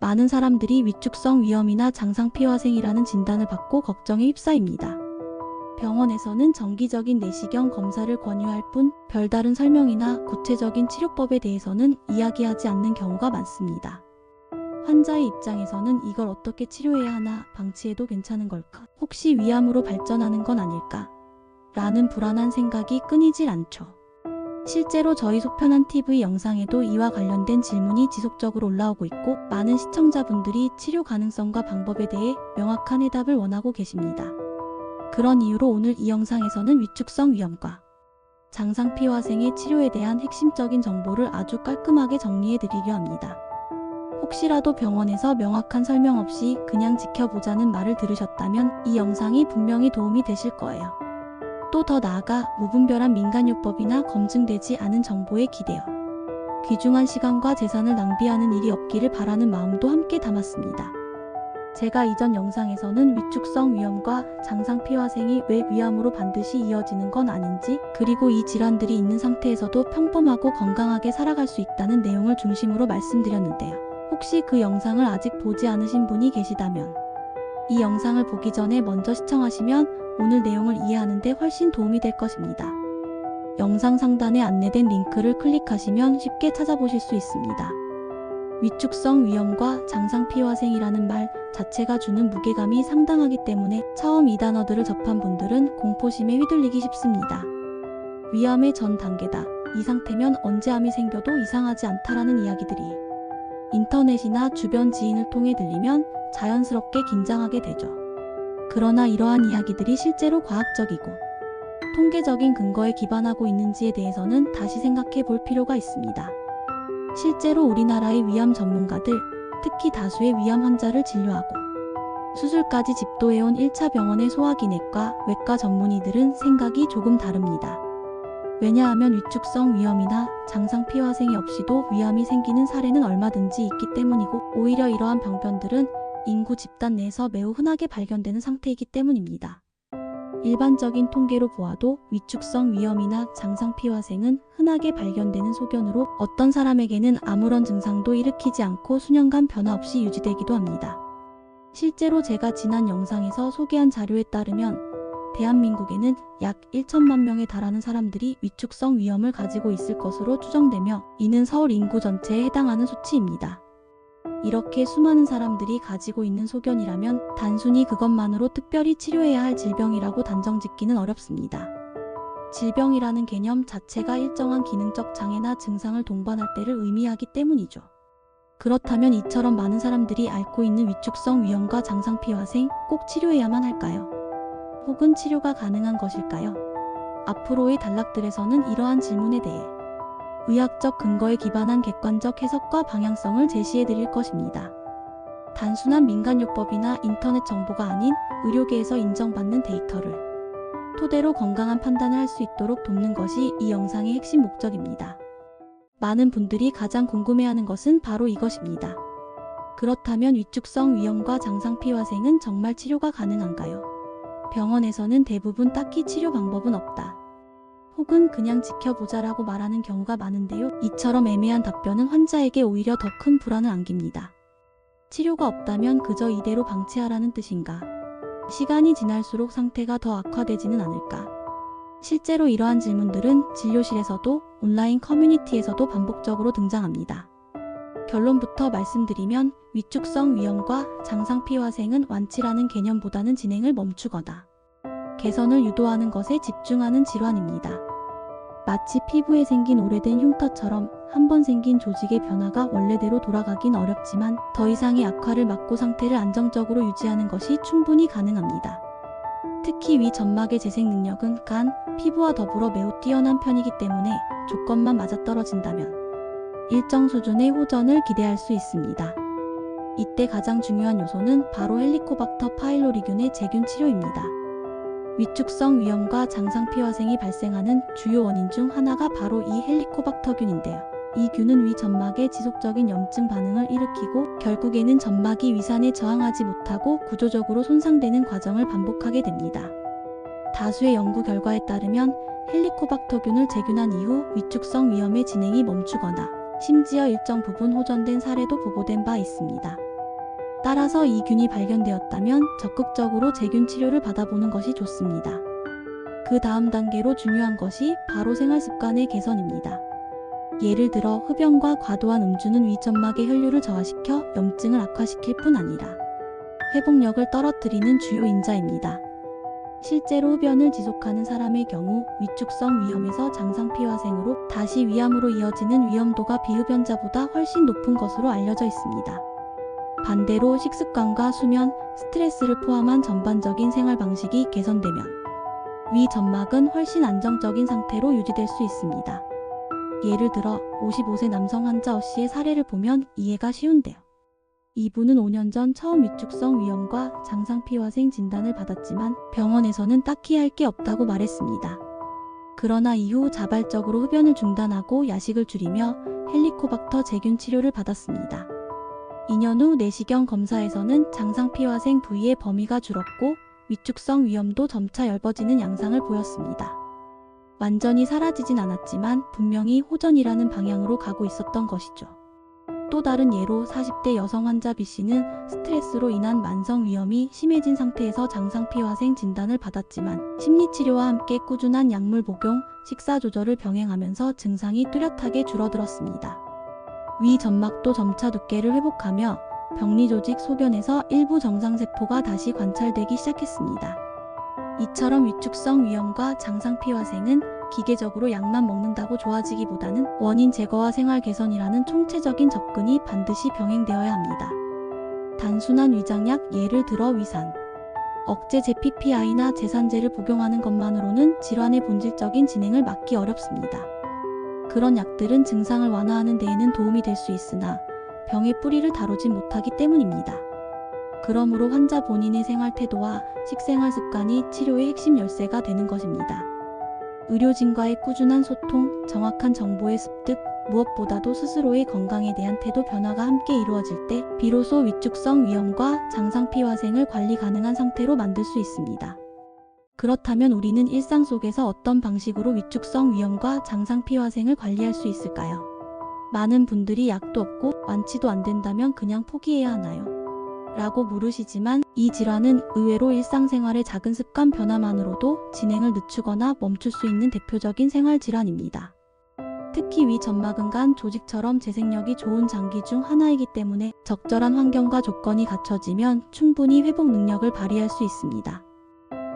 많은 사람들이 위축성 위염이나 장상피화생이라는 진단을 받고 걱정에 휩싸입니다. 병원에서는 정기적인 내시경 검사를 권유할 뿐 별다른 설명이나 구체적인 치료법에 대해서는 이야기하지 않는 경우가 많습니다. 환자의 입장에서는 이걸 어떻게 치료해야 하나, 방치해도 괜찮은 걸까? 혹시 위암으로 발전하는 건 아닐까? 라는 불안한 생각이 끊이질 않죠. 실제로 저희 속편한 TV 영상에도 이와 관련된 질문이 지속적으로 올라오고 있고 많은 시청자분들이 치료 가능성과 방법에 대해 명확한 해답을 원하고 계십니다. 그런 이유로 오늘 이 영상에서는 위축성 위염과 장상피화생의 치료에 대한 핵심적인 정보를 아주 깔끔하게 정리해 드리려 합니다. 혹시라도 병원에서 명확한 설명 없이 그냥 지켜보자는 말을 들으셨다면 이 영상이 분명히 도움이 되실 거예요. 또 더 나아가 무분별한 민간요법이나 검증되지 않은 정보에 기대어 귀중한 시간과 재산을 낭비하는 일이 없기를 바라는 마음도 함께 담았습니다. 제가 이전 영상에서는 위축성 위염과 장상피화생이 왜 위암으로 반드시 이어지는 건 아닌지, 그리고 이 질환들이 있는 상태에서도 평범하고 건강하게 살아갈 수 있다는 내용을 중심으로 말씀드렸는데요. 혹시 그 영상을 아직 보지 않으신 분이 계시다면 이 영상을 보기 전에 먼저 시청하시면 오늘 내용을 이해하는 데 훨씬 도움이 될 것입니다. 영상 상단에 안내된 링크를 클릭하시면 쉽게 찾아보실 수 있습니다. 위축성 위염과 장상피화생이라는 말 자체가 주는 무게감이 상당하기 때문에 처음 이 단어들을 접한 분들은 공포심에 휘둘리기 쉽습니다. 위암의 전 단계다. 이 상태면 언제 암이 생겨도 이상하지 않다라는 이야기들이 인터넷이나 주변 지인을 통해 들리면 자연스럽게 긴장하게 되죠. 그러나 이러한 이야기들이 실제로 과학적이고 통계적인 근거에 기반하고 있는지에 대해서는 다시 생각해 볼 필요가 있습니다. 실제로 우리나라의 위암 전문가들, 특히 다수의 위암 환자를 진료하고 수술까지 집도해온 1차 병원의 소화기내과, 외과 전문의들은 생각이 조금 다릅니다. 왜냐하면 위축성 위염이나 장상피화생이 없이도 위암이 생기는 사례는 얼마든지 있기 때문이고, 오히려 이러한 병변들은 인구 집단 내에서 매우 흔하게 발견되는 상태이기 때문입니다. 일반적인 통계로 보아도 위축성 위염이나 장상피화생은 흔하게 발견되는 소견으로 어떤 사람에게는 아무런 증상도 일으키지 않고 수년간 변화 없이 유지되기도 합니다. 실제로 제가 지난 영상에서 소개한 자료에 따르면 대한민국에는 약 1천만 명에 달하는 사람들이 위축성 위염을 가지고 있을 것으로 추정되며 이는 서울 인구 전체에 해당하는 수치입니다. 이렇게 수많은 사람들이 가지고 있는 소견이라면 단순히 그것만으로 특별히 치료해야 할 질병이라고 단정짓기는 어렵습니다. 질병이라는 개념 자체가 일정한 기능적 장애나 증상을 동반할 때를 의미하기 때문이죠. 그렇다면 이처럼 많은 사람들이 앓고 있는 위축성 위염과 장상피화생 꼭 치료해야만 할까요? 혹은 치료가 가능한 것일까요? 앞으로의 단락들에서는 이러한 질문에 대해 의학적 근거에 기반한 객관적 해석과 방향성을 제시해 드릴 것입니다. 단순한 민간요법이나 인터넷 정보가 아닌 의료계에서 인정받는 데이터를 토대로 건강한 판단을 할 수 있도록 돕는 것이 이 영상의 핵심 목적입니다. 많은 분들이 가장 궁금해하는 것은 바로 이것입니다. 그렇다면 위축성 위염과 장상피화생은 정말 치료가 가능한가요? 병원에서는 대부분 딱히 치료 방법은 없다. 혹은 그냥 지켜보자라고 말하는 경우가 많은데요. 이처럼 애매한 답변은 환자에게 오히려 더 큰 불안을 안깁니다. 치료가 없다면 그저 이대로 방치하라는 뜻인가? 시간이 지날수록 상태가 더 악화되지는 않을까? 실제로 이러한 질문들은 진료실에서도 온라인 커뮤니티에서도 반복적으로 등장합니다. 결론부터 말씀드리면 위축성 위염과 장상피화생은 완치라는 개념보다는 진행을 멈추거나 개선을 유도하는 것에 집중하는 질환입니다. 마치 피부에 생긴 오래된 흉터처럼 한 번 생긴 조직의 변화가 원래대로 돌아가긴 어렵지만 더 이상의 악화를 막고 상태를 안정적으로 유지하는 것이 충분히 가능합니다. 특히 위 점막의 재생 능력은 간, 피부와 더불어 매우 뛰어난 편이기 때문에 조건만 맞아떨어진다면 일정 수준의 호전을 기대할 수 있습니다. 이때 가장 중요한 요소는 바로 헬리코박터 파일로리균의 제균 치료입니다. 위축성 위염과 장상피화생이 발생하는 주요 원인 중 하나가 바로 이 헬리코박터균인데요. 이 균은 위 점막의 지속적인 염증 반응을 일으키고 결국에는 점막이 위산에 저항하지 못하고 구조적으로 손상되는 과정을 반복하게 됩니다. 다수의 연구 결과에 따르면 헬리코박터균을 제균한 이후 위축성 위염의 진행이 멈추거나 심지어 일정 부분 호전된 사례도 보고된 바 있습니다. 따라서 이 균이 발견되었다면 적극적으로 제균 치료를 받아보는 것이 좋습니다. 그 다음 단계로 중요한 것이 바로 생활습관의 개선입니다. 예를 들어 흡연과 과도한 음주는 위점막의 혈류를 저하시켜 염증을 악화시킬 뿐 아니라 회복력을 떨어뜨리는 주요 인자입니다. 실제로 흡연을 지속하는 사람의 경우 위축성 위염에서 장상피화생으로 다시 위암으로 이어지는 위험도가 비흡연자보다 훨씬 높은 것으로 알려져 있습니다. 반대로 식습관과 수면, 스트레스를 포함한 전반적인 생활 방식이 개선되면 위 점막은 훨씬 안정적인 상태로 유지될 수 있습니다. 예를 들어 55세 남성 환자 어씨의 사례를 보면 이해가 쉬운데요. 이분은 5년 전 처음 위축성 위염과 장상피화생 진단을 받았지만 병원에서는 딱히 할 게 없다고 말했습니다. 그러나 이후 자발적으로 흡연을 중단하고 야식을 줄이며 헬리코박터 제균 치료를 받았습니다. 2년 후 내시경 검사에서는 장상피화생 부위의 범위가 줄었고 위축성 위염도 점차 엷어지는 양상을 보였습니다. 완전히 사라지진 않았지만 분명히 호전이라는 방향으로 가고 있었던 것이죠. 또 다른 예로 40대 여성 환자 B씨는 스트레스로 인한 만성 위염이 심해진 상태에서 장상피화생 진단을 받았지만 심리치료와 함께 꾸준한 약물 복용, 식사 조절을 병행하면서 증상이 뚜렷하게 줄어들었습니다. 위 점막도 점차 두께를 회복하며 병리조직 소변에서 일부 정상세포가 다시 관찰되기 시작했습니다. 이처럼 위축성 위염과 장상피화생은 기계적으로 약만 먹는다고 좋아지기보다는 원인 제거와 생활 개선이라는 총체적인 접근이 반드시 병행되어야 합니다. 단순한 위장약, 예를 들어 위산, 억제 PPI나 제산제를 복용하는 것만으로는 질환의 본질적인 진행을 막기 어렵습니다. 그런 약들은 증상을 완화하는 데에는 도움이 될 수 있으나 병의 뿌리를 다루지 못하기 때문입니다. 그러므로 환자 본인의 생활 태도와 식생활 습관이 치료의 핵심 열쇠가 되는 것입니다. 의료진과의 꾸준한 소통, 정확한 정보의 습득, 무엇보다도 스스로의 건강에 대한 태도 변화가 함께 이루어질 때 비로소 위축성 위염과 장상피화생을 관리 가능한 상태로 만들 수 있습니다. 그렇다면 우리는 일상 속에서 어떤 방식으로 위축성 위염과 장상피화생을 관리할 수 있을까요? 많은 분들이 약도 없고 완치도 안 된다면 그냥 포기해야 하나요? 라고 물으시지만 이 질환은 의외로 일상생활의 작은 습관 변화만으로도 진행을 늦추거나 멈출 수 있는 대표적인 생활 질환입니다. 특히 위 점막은 간 조직처럼 재생력이 좋은 장기 중 하나이기 때문에 적절한 환경과 조건이 갖춰지면 충분히 회복 능력을 발휘할 수 있습니다.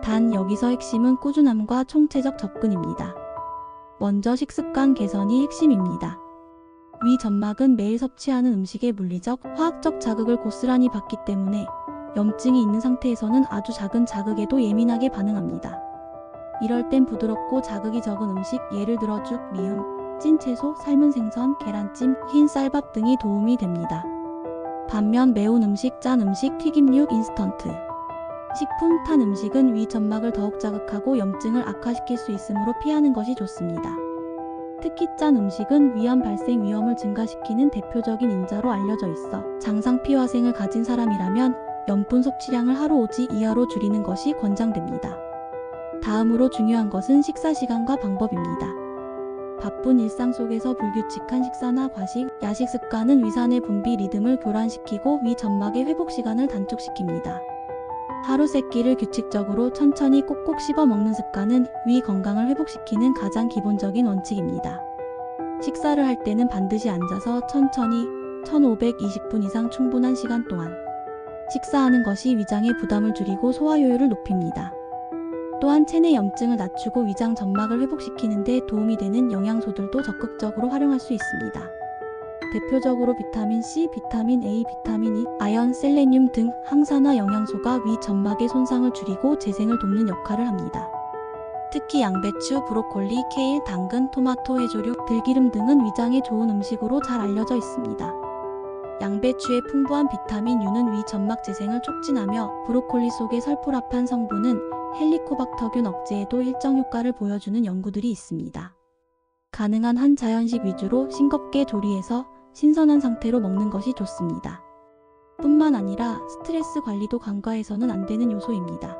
단 여기서 핵심은 꾸준함과 총체적 접근입니다. 먼저 식습관 개선이 핵심입니다. 위 점막은 매일 섭취하는 음식의 물리적, 화학적 자극을 고스란히 받기 때문에 염증이 있는 상태에서는 아주 작은 자극에도 예민하게 반응합니다. 이럴 땐 부드럽고 자극이 적은 음식, 예를 들어 죽, 미음, 찐 채소, 삶은 생선, 계란찜, 흰 쌀밥 등이 도움이 됩니다. 반면 매운 음식, 짠 음식, 튀김육, 인스턴트 식품, 탄 음식은 위 점막을 더욱 자극하고 염증을 악화시킬 수 있으므로 피하는 것이 좋습니다. 특히 짠 음식은 위암 발생 위험을 증가시키는 대표적인 인자로 알려져 있어 장상피화생을 가진 사람이라면 염분 섭취량을 하루 5지 이하로 줄이는 것이 권장됩니다. 다음으로 중요한 것은 식사 시간과 방법입니다. 바쁜 일상 속에서 불규칙한 식사나 과식, 야식 습관은 위산의 분비 리듬을 교란시키고 위 점막의 회복 시간을 단축시킵니다. 하루 세 끼를 규칙적으로 천천히 꼭꼭 씹어 먹는 습관은 위 건강을 회복시키는 가장 기본적인 원칙입니다. 식사를 할 때는 반드시 앉아서 천천히 1520분 이상 충분한 시간 동안 식사하는 것이 위장의 부담을 줄이고 소화 효율을 높입니다. 또한 체내 염증을 낮추고 위장 점막을 회복시키는 데 도움이 되는 영양소들도 적극적으로 활용할 수 있습니다. 대표적으로 비타민 C, 비타민 A, 비타민 E, 아연, 셀레늄 등 항산화 영양소가 위 점막의 손상을 줄이고 재생을 돕는 역할을 합니다. 특히 양배추, 브로콜리, 케일, 당근, 토마토, 해조류, 들기름 등은 위장에 좋은 음식으로 잘 알려져 있습니다. 양배추의 풍부한 비타민 U는 위 점막 재생을 촉진하며 브로콜리 속의 설포라판 성분은 헬리코박터균 억제에도 일정 효과를 보여주는 연구들이 있습니다. 가능한 한 자연식 위주로 싱겁게 조리해서 신선한 상태로 먹는 것이 좋습니다. 뿐만 아니라 스트레스 관리도 간과해서는 안 되는 요소입니다.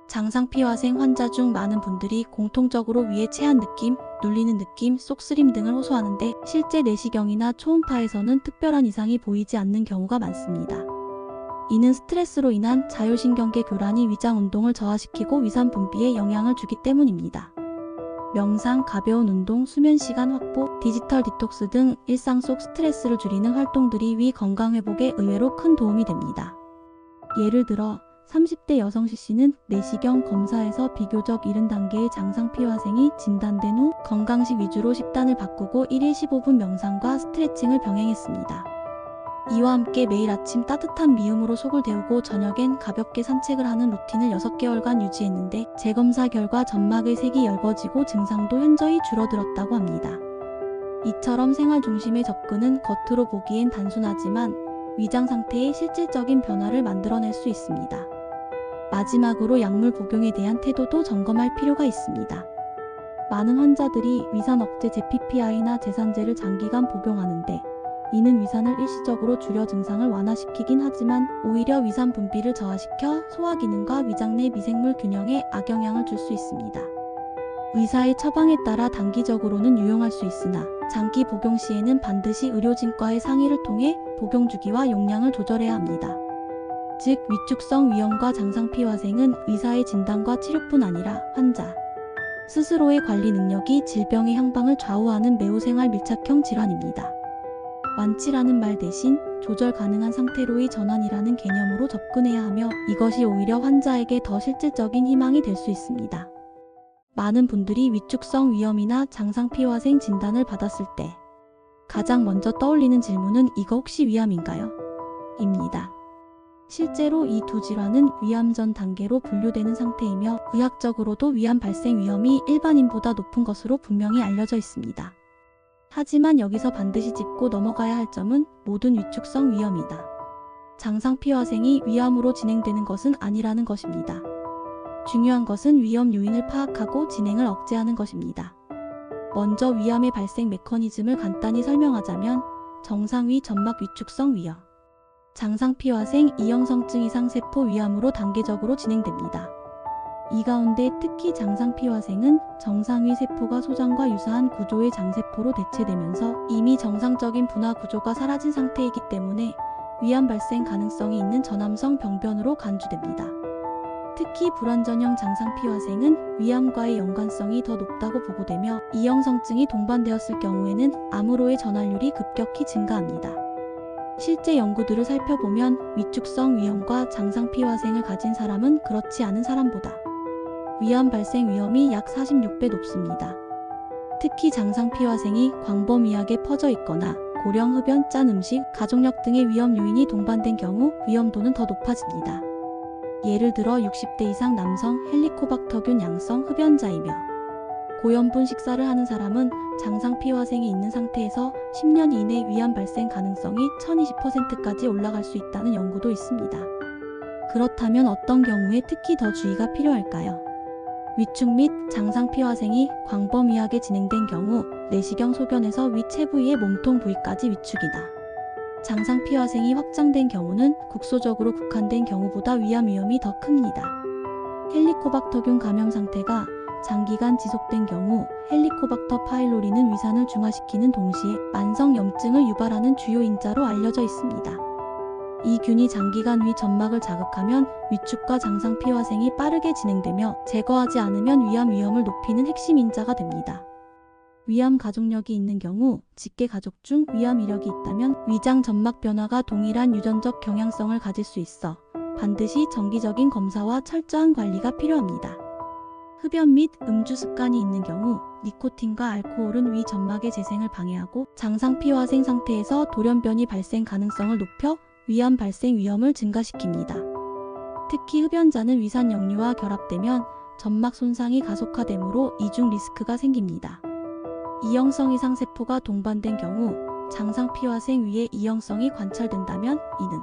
장상피화생 환자 중 많은 분들이 공통적으로 위에 체한 느낌, 눌리는 느낌, 쏙쓰림 등을 호소하는데 실제 내시경이나 초음파에서는 특별한 이상이 보이지 않는 경우가 많습니다. 이는 스트레스로 인한 자율신경계 교란이 위장 운동을 저하시키고 위산 분비에 영향을 주기 때문입니다. 명상, 가벼운 운동, 수면 시간 확보, 디지털 디톡스 등 일상 속 스트레스를 줄이는 활동들이 위 건강 회복에 의외로 큰 도움이 됩니다. 예를 들어 30대 여성 C씨는 내시경 검사에서 비교적 이른 단계의 장상피화생이 진단된 후 건강식 위주로 식단을 바꾸고 1일 15분 명상과 스트레칭을 병행했습니다. 이와 함께 매일 아침 따뜻한 미음으로 속을 데우고 저녁엔 가볍게 산책을 하는 루틴을 6개월간 유지했는데 재검사 결과 점막의 색이 엷어지고 증상도 현저히 줄어들었다고 합니다. 이처럼 생활 중심의 접근은 겉으로 보기엔 단순하지만 위장 상태에 실질적인 변화를 만들어낼 수 있습니다. 마지막으로 약물 복용에 대한 태도도 점검할 필요가 있습니다. 많은 환자들이 위산 억제 제PPI나 제산제를 장기간 복용하는데 이는 위산을 일시적으로 줄여 증상을 완화시키긴 하지만 오히려 위산 분비를 저하시켜 소화 기능과 위장 내 미생물 균형에 악영향을 줄 수 있습니다. 의사의 처방에 따라 단기적으로는 유용할 수 있으나 장기 복용 시에는 반드시 의료진과의 상의를 통해 복용 주기와 용량을 조절해야 합니다. 즉 위축성 위염과 장상피화생은 의사의 진단과 치료뿐 아니라 환자 스스로의 관리 능력이 질병의 향방을 좌우하는 매우 생활 밀착형 질환입니다. 완치라는 말 대신 조절 가능한 상태로의 전환이라는 개념으로 접근해야 하며 이것이 오히려 환자에게 더 실질적인 희망이 될 수 있습니다. 많은 분들이 위축성 위염이나 장상피화생 진단을 받았을 때 가장 먼저 떠올리는 질문은 이거 혹시 위암인가요? 입니다. 실제로 이 두 질환은 위암 전 단계로 분류되는 상태이며 의학적으로도 위암 발생 위험이 일반인보다 높은 것으로 분명히 알려져 있습니다. 하지만 여기서 반드시 짚고 넘어가야 할 점은 모든 위축성 위염이다. 장상피화생이 위암으로 진행되는 것은 아니라는 것입니다. 중요한 것은 위험 요인을 파악하고 진행을 억제하는 것입니다. 먼저 위암의 발생 메커니즘을 간단히 설명하자면 정상위 점막 위축성 위염, 장상피화생 이형성증 이상 세포 위암으로 단계적으로 진행됩니다. 이 가운데 특히 장상피화생은 정상위 세포가 소장과 유사한 구조의 장세포로 대체되면서 이미 정상적인 분화 구조가 사라진 상태이기 때문에 위암 발생 가능성이 있는 전암성 병변으로 간주됩니다. 특히 불완전형 장상피화생은 위암과의 연관성이 더 높다고 보고되며 이형성증이 동반되었을 경우에는 암으로의 전환율이 급격히 증가합니다. 실제 연구들을 살펴보면 위축성 위염과 장상피화생을 가진 사람은 그렇지 않은 사람보다 위암 발생 위험이 약 46배 높습니다. 특히 장상피화생이 광범위하게 퍼져 있거나 고령 흡연, 짠 음식, 가족력 등의 위험 요인이 동반된 경우 위험도는 더 높아집니다. 예를 들어 60대 이상 남성 헬리코박터균 양성 흡연자이며 고염분 식사를 하는 사람은 장상피화생이 있는 상태에서 10년 이내 위암 발생 가능성이 1020%까지 올라갈 수 있다는 연구도 있습니다. 그렇다면 어떤 경우에 특히 더 주의가 필요할까요? 위축 및 장상피화생이 광범위하게 진행된 경우 내시경 소견에서 위 체부위의 몸통 부위까지 위축이다. 장상피화생이 확장된 경우는 국소적으로 국한된 경우보다 위암 위험이 더 큽니다. 헬리코박터균 감염 상태가 장기간 지속된 경우 헬리코박터 파일로리는 위산을 중화시키는 동시에 만성 염증을 유발하는 주요 인자로 알려져 있습니다. 이 균이 장기간 위 점막을 자극하면 위축과 장상피화생이 빠르게 진행되며 제거하지 않으면 위암 위험을 높이는 핵심 인자가 됩니다. 위암 가족력이 있는 경우 직계 가족 중 위암 이력이 있다면 위장 점막 변화가 동일한 유전적 경향성을 가질 수 있어 반드시 정기적인 검사와 철저한 관리가 필요합니다. 흡연 및 음주 습관이 있는 경우 니코틴과 알코올은 위 점막의 재생을 방해하고 장상피화생 상태에서 돌연변이 발생 가능성을 높여 위암 발생 위험을 증가시킵니다. 특히 흡연자는 위산 역류와 결합되면 점막 손상이 가속화되므로 이중 리스크가 생깁니다. 이형성 이상 세포가 동반된 경우 장상피화생 위에 이형성이 관찰된다면 이는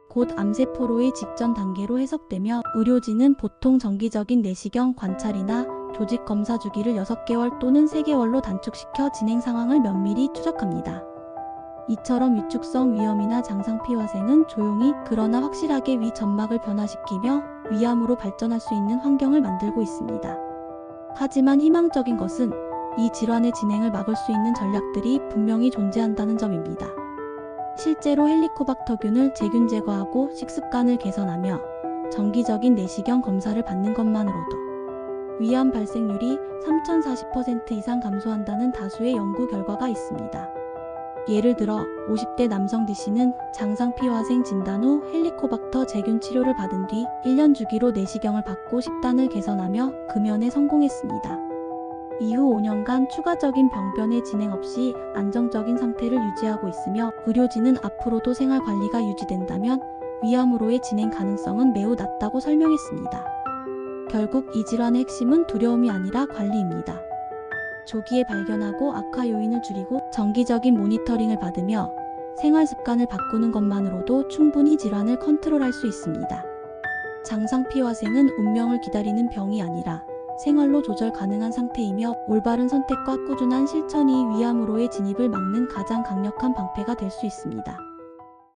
곧 암세포로의 직전 단계로 해석되며 의료진은 보통 정기적인 내시경 관찰이나 조직 검사 주기를 6개월 또는 3개월로 단축시켜 진행 상황을 면밀히 추적합니다. 이처럼 위축성 위염이나 장상피화생은 조용히 그러나 확실하게 위 점막을 변화시키며 위암으로 발전할 수 있는 환경을 만들고 있습니다. 하지만 희망적인 것은 이 질환의 진행을 막을 수 있는 전략들이 분명히 존재한다는 점입니다. 실제로 헬리코박터균을 제균 제거하고 식습관을 개선하며 정기적인 내시경 검사를 받는 것만으로도 위암 발생률이 3040% 이상 감소한다는 다수의 연구 결과가 있습니다. 예를 들어 50대 남성 D씨는 장상피화생 진단 후 헬리코박터 제균 치료를 받은 뒤 1년 주기로 내시경을 받고 식단을 개선하며 금연에 성공했습니다. 이후 5년간 추가적인 병변의 진행 없이 안정적인 상태를 유지하고 있으며 의료진은 앞으로도 생활관리가 유지된다면 위암으로의 진행 가능성은 매우 낮다고 설명했습니다. 결국 이 질환의 핵심은 두려움이 아니라 관리입니다. 조기에 발견하고 악화 요인을 줄이고 정기적인 모니터링을 받으며 생활 습관을 바꾸는 것만으로도 충분히 질환을 컨트롤할 수 있습니다. 장상피화생은 운명을 기다리는 병이 아니라 생활로 조절 가능한 상태이며 올바른 선택과 꾸준한 실천이 위암으로의 진입을 막는 가장 강력한 방패가 될 수 있습니다.